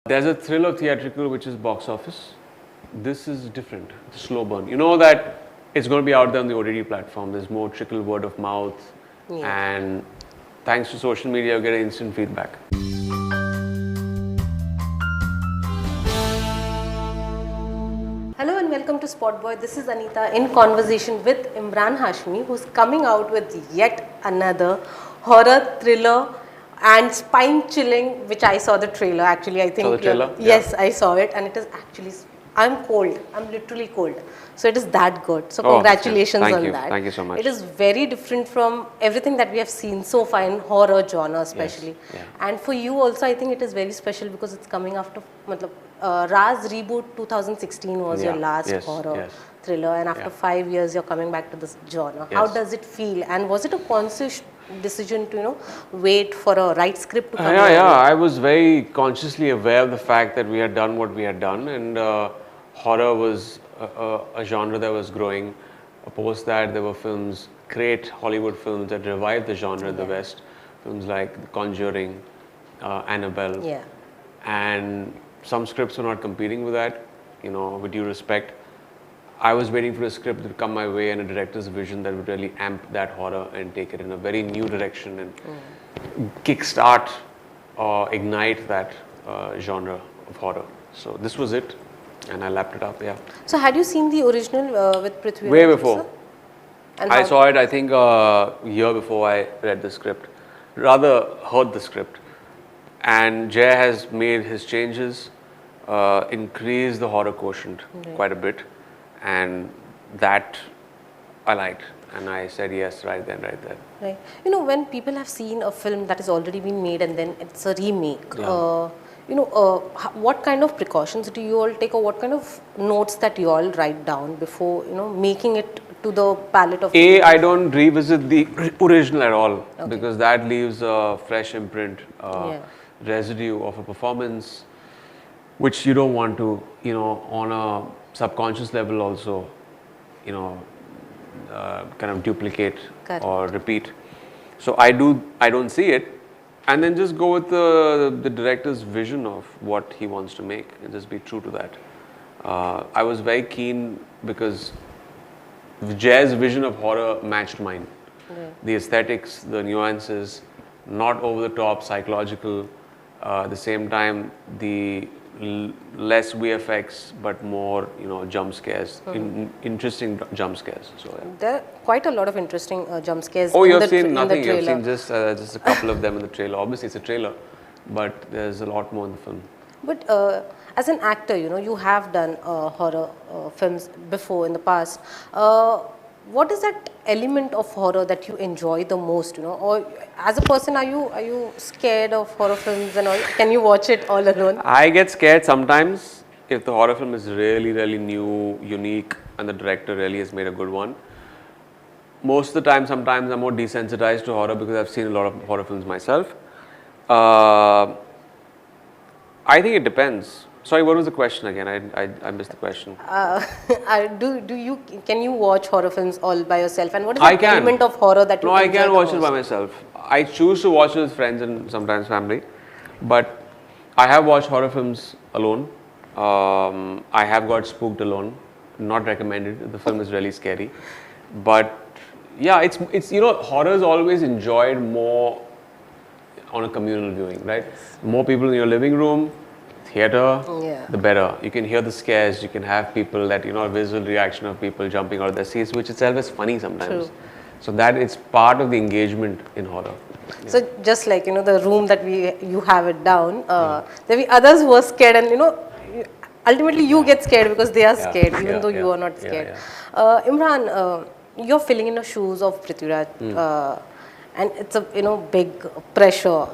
There's a thriller theatrical which is box office. This is different. It's a slow burn. You know that it's going to be out there on the OTT platform. There's more trickle word of mouth, and thanks to social media, you get instant feedback. Hello and welcome to Spot Boy. This is Anita in conversation with Imran Hashmi, who's coming out with yet another horror thriller and spine-chilling, which I saw the trailer. Actually, I think Saw the trailer? yes, I saw it, and it is actually. I'm cold. I'm literally cold. So it is that good. So congratulations Thank on you. that. Thank you so much. It is very different from everything that we have seen so far in horror genre, especially. Yes. And for you also, I think it is very special because it's coming after. Raz Reboot 2016 was your last horror thriller, and after 5 years you're coming back to this genre. How does it feel, and was it a conscious decision to wait for a right script to come? I was very consciously aware of the fact that we had done what we had done, and horror was a genre that was growing. Post that, there were films, great Hollywood films that revived the genre in the West, films like The Conjuring, Annabelle, and some scripts were not competing with that, with due respect. I was waiting for a script to come my way and a director's vision that would really amp that horror and take it in a very new direction and kickstart or ignite that genre of horror. So this was it, and I lapped it up, So had you seen the original with Prithviraj? Way before. And I saw it, I think, a year before I read the script. Rather, heard the script. And Jay has made his changes, increased the horror quotient quite a bit, and that I liked, and I said yes right then, right there. Right. When people have seen a film that has already been made and then it's a remake, what kind of precautions do you all take, or what kind of notes that you all write down before making it to the palette of? I don't revisit the original at all, because that leaves a fresh imprint. Residue of a performance, which you don't want to, on a subconscious level also, kind of duplicate or repeat. So I don't see it, and then just go with the director's vision of what he wants to make and just be true to that. I was very keen because Jay's vision of horror matched mine. The aesthetics, the nuances, not over the top, psychological. At the same time, the less VFX but more, jump scares, interesting jump scares. So there are quite a lot of interesting jump scares. Oh, you've seen nothing. You've seen just a couple of them in the trailer. Obviously, it's a trailer, but there's a lot more in the film. But as an actor, you have done horror films before in the past. What is that element of horror that you enjoy the most? Or as a person, are you scared of horror films and all? Can you watch it all alone? I get scared sometimes if the horror film is really, really new, unique, and the director really has made a good one. Most of the time, sometimes I'm more desensitized to horror because I've seen a lot of horror films myself. I think it depends. Sorry, what was the question again? I missed the question. Can you watch horror films all by yourself? And what is the element of horror that you enjoy? No, I can watch it by myself. I choose to watch it with friends and sometimes family. But I have watched horror films alone. I have got spooked alone. Not recommended. The film is really scary. But yeah, it's horror is always enjoyed more on a communal viewing, right? More people in your living room, theater, the better. You can hear the scares, you can have people that, visual reaction of people jumping out of their seats, which itself is funny sometimes. True. So that it's part of the engagement in horror. So just like, the room that you have it down, there will be others who are scared, and, ultimately you get scared because they are scared, even though you are not scared. Imran, you're filling in the shoes of Prithviraj. And it's a big pressure.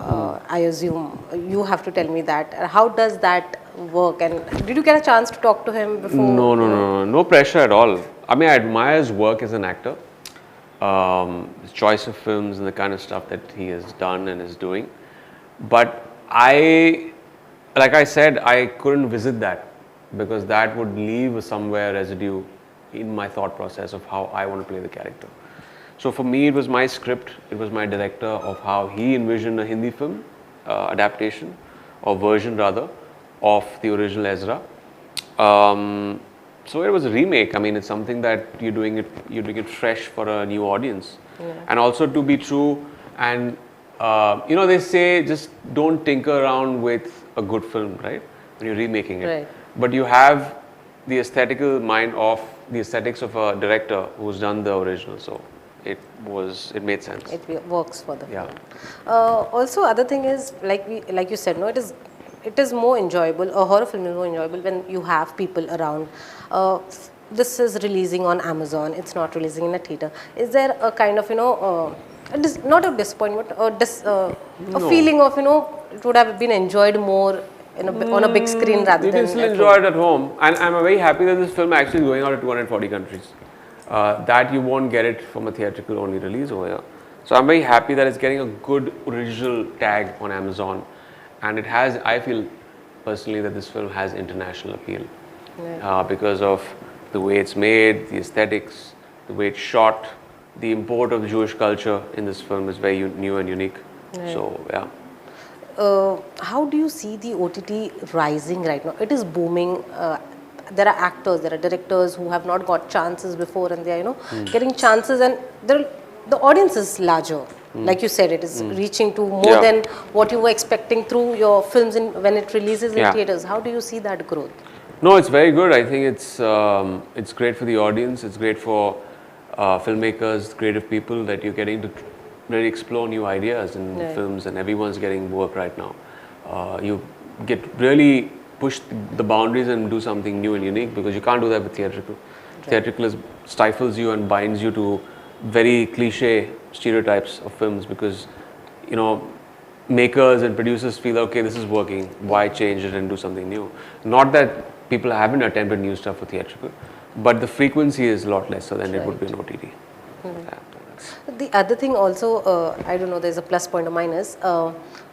I assume you have to tell me that. How does that work? And did you get a chance to talk to him before? No pressure at all. I mean, I admire his work as an actor, his choice of films and the kind of stuff that he has done and is doing. But like I said, I couldn't visit that because that would leave somewhere residue in my thought process of how I want to play the character. So for me, it was my script, it was my director of how he envisioned a Hindi film adaptation or version rather, of the original Ezra. So it was a remake. I mean, it's something that you're doing it fresh for a new audience, and also to be true. And they say just don't tinker around with a good film, right? When you're remaking it, Right. but you have the aesthetical mind of the aesthetics of a director who's done the original. So it made sense. Works for the Yeah. film. Also, other thing is like you said, no, it is more enjoyable. A horror film is more enjoyable when you have people around. This is releasing on Amazon. It's not releasing in a theater. Is there a kind of not a disappointment, a feeling of it would have been enjoyed more on a big screen rather You than can still at enjoy home? it at home, and I'm very happy that this film actually is going out to 240 countries. That you won't get it from a theatrical only release over here. So I'm very happy that it's getting a good original tag on Amazon, and it has. I feel personally that this film has international appeal because of the way it's made, the aesthetics, the way it's shot, the import of Jewish culture in this film is very new and unique. So yeah. How do you see the OTT rising right now? It is booming. There are actors, there are directors who have not got chances before, and they are getting chances, and the audience is larger. Like you said, it is reaching to more than what you were expecting through your films when it releases in theaters. How do you see that growth? No, it's very good. I think it's great for the audience. It's great for filmmakers, creative people that you're getting to really explore new ideas in films, and everyone's getting work right now. You get really push the boundaries and do something new and unique because you can't do that with theatrical. Theatrical stifles you and binds you to very cliche stereotypes of films because makers and producers feel okay, this is working, why change it and do something new? Not that people haven't attempted new stuff for theatrical, but the frequency is a lot lesser than it would be in OTT. The other thing also, I don't know, there's a plus point or minus.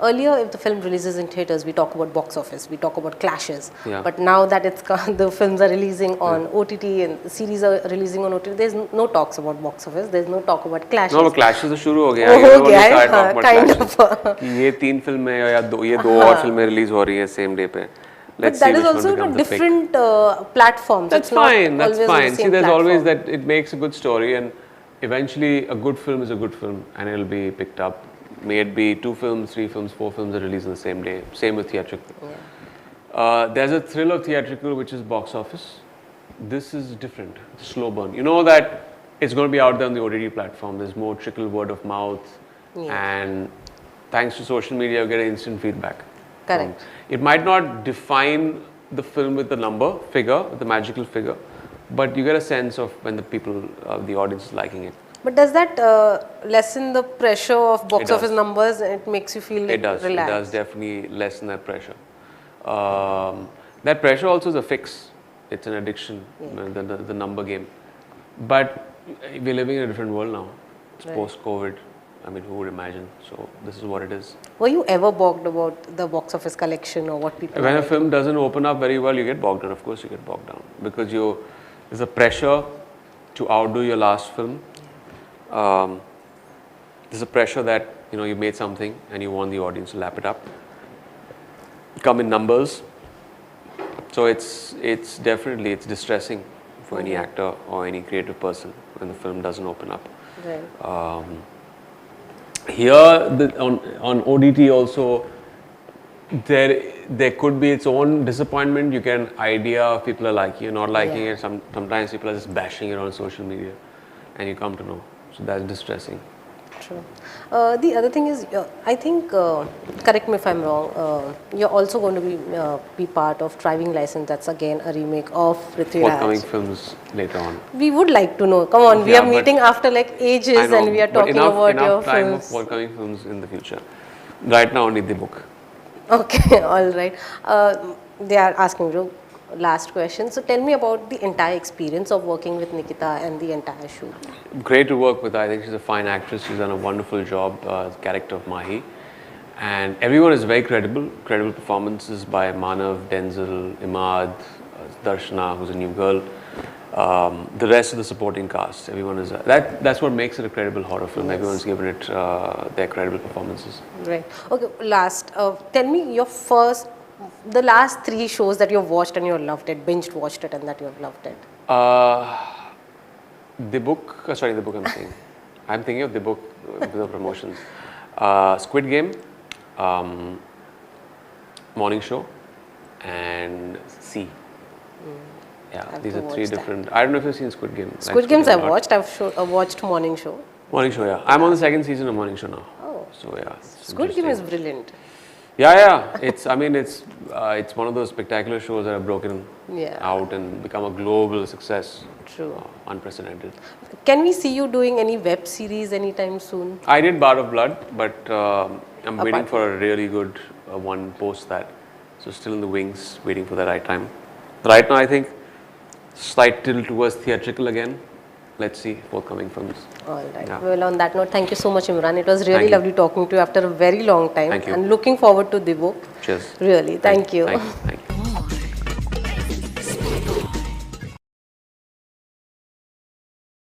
Earlier, if the film releases in theaters, we talk about box office, we talk about clashes. But now that the films are releasing on OTT and the series are releasing on OTT, there's no talks about box office, there's no talk about clashes. No, clashes तो शुरू हो गया हो Everyone गया started है, talking about kind clashes. of. कि ये 3 फिल्में या ये दो और फिल्में रिलीज हो रही हैं same day पे. But Let's that see is which also one becomes the pick. different platforms. That's It's not fine. That's always on the fine. See, same there's always platform. that it makes a good story, and eventually a good film is a good film, and it'll be picked up. May it be 2 films, 3 films, 4 films are released on the same day. Same with theatrical. There's a thrill of theatrical, which is box office. This is different. It's a slow burn. You know that it's going to be out there on the OTT platform. There's more trickle word of mouth, and thanks to social media, you get instant feedback. Correct. It might not define the film with the figure, with the magical figure, but you get a sense of when the audience is liking it. But does that lessen the pressure of box does. office numbers? It makes you feel It does. relaxed. It does definitely lessen that pressure. That pressure also is a fix. It's an addiction, the number game. But we're living in a different world now. It's post-COVID. I mean, who would imagine? So this is what it is. Were you ever bogged about the box office collection or what people? When a film doesn't open up very well, you get bogged down. Of course, you get bogged down because there's a pressure to outdo your last film. There's a pressure that you made something and you want the audience to lap it up. Come in numbers. So it's definitely distressing for any actor or any creative person when the film doesn't open up. Right. Here on ODT also there could be its own disappointment. You get an idea of people are liking it, not liking it. Sometimes people are just bashing it on social media, and you come to know. So that's distressing. True. The other thing is, I think, correct me if I'm wrong, you're also going to be part of Driving License. That's again a remake of Prithviraj. Forthcoming films later on. We would like to know. Come on, we are meeting after like ages, I know, and we are but talking about enough your time films. of forthcoming films in the future. Right now, only the book. Okay, all right. They are asking you last question. So tell me about the entire experience of working with Nikita and the entire shoot. Great to work with her. I think she's a fine actress. She's done a wonderful job as character of Mahi. And everyone is very credible. Credible performances by Manav, Denzel, Imad, Darshana, who's a new girl. The rest of the supporting cast, everyone is that's what makes it a credible horror film. Everyone's given it their credible performances. Right. Okay. Last, tell me your first The last 3 shows that you've watched and you loved it, binged watched it and that you have loved it. The book, sorry, the book I'm saying. I'm thinking of the book because of promotions. Squid Game, Morning Show, and C. Yeah, these are 3 different. I don't know if you've seen Squid Game. Squid Games I've watched. I've watched Morning Show. Morning Show, yeah. I'm on the 2nd season of Morning Show now. Oh. So yeah. Squid Game is brilliant. Yeah. It's one of those spectacular shows that have broken Yeah. out and become a global success. True. Unprecedented. Can we see you doing any web series anytime soon? I did Bar of Blood, but I'm waiting for a really good one post that. So still in the wings, waiting for the right time. Right now, I think slight tilt towards theatrical again. Let's see forthcoming films. All right. Yeah. Well, on that note, thank you so much, Imran. It was really Thank you. lovely talking to you after a very long time. Thank you. And looking forward to the book. Cheers. Really. Thank you. Thank you.